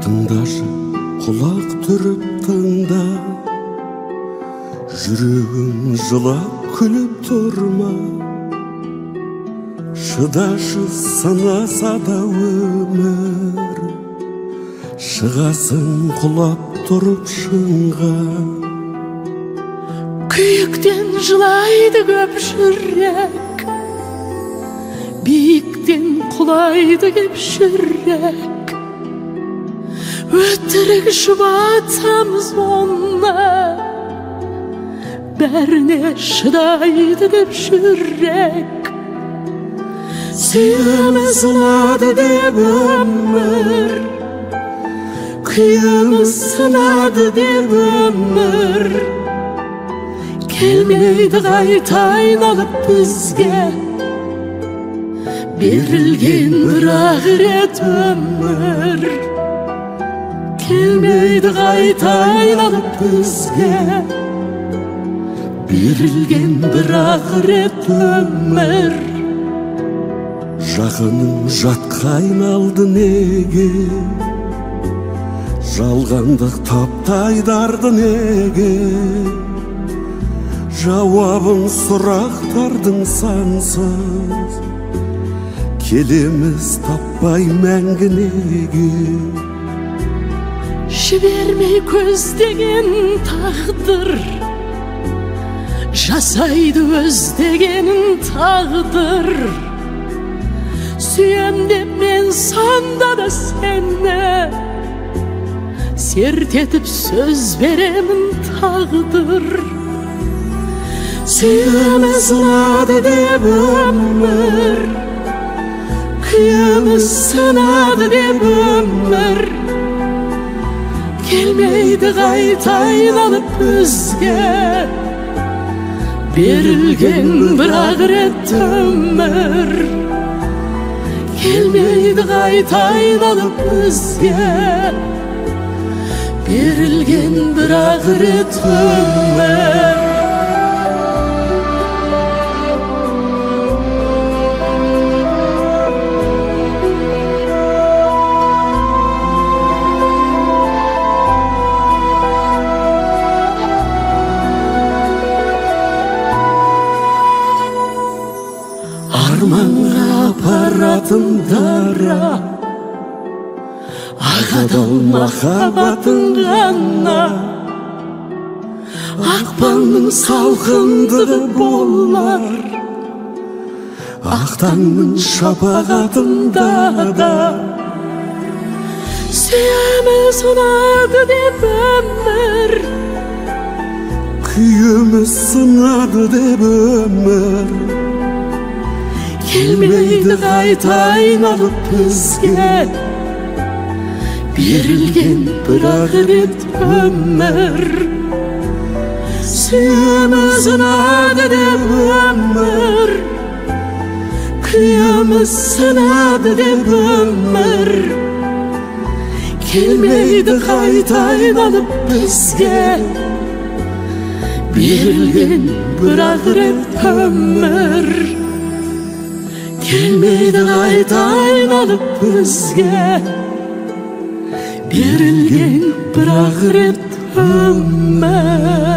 Тыңдашы, құлақ түріп тыңда, жүрегің жылап күліп тұрма. Шыдашы, сынаса да өмір, шығасың құлап тұрып шыңға. Күйіктен жылайды көп жүрек, биіктен құлайды кеп жүрек. Өтірік жұбатамыз онна, бәріне шыдайды деп жүрек. Сүйеміз ұнады деп өмір, күйіміз сынады деп өмір. Келмейді қайта айналып бізге, берілген бір-ақ рет өмір. Келмейді қайта айналып бізге, берілген бір-ақ рет өмір. Жақының жатқа айналды неге, жалғандық таптайдарды неге. Жауабын сұрақтардың сансыз, келеміз таппай мәңгі неге. Жібермей көздеген тағдыр, жасайды өздегенін тағдыр. Сүйем деп мен сонда да сені, серт етіп сөз беремін тағдыр. Сүйеміз ұнады деп өмір, күйіміз сынады деп өмір. Келмейді қайта айналып бізге, берілген бір-ақ рет өмір. Келмейді қайта айналып бізге, берілген бір-ақ рет өмір. Арманға апаратын дара, ағадал махаббатын ғана. Ақпанның салқындығы болар, ақтаңның шапағатында да. Сүйеміз ұнады деп өмір, күйіміз сынады деп өмір. Келмейді қайта айналып бізге, берілген бір-ақ рет өмір. Сүйеміз ұнады деп өмір, күйіміз сынады деп өмір. Келмейді қайта айналып бізге, берілген бір-ақ рет өмір. Келмейді қайта айналып бізге, берілген бір-ақ рет өмір.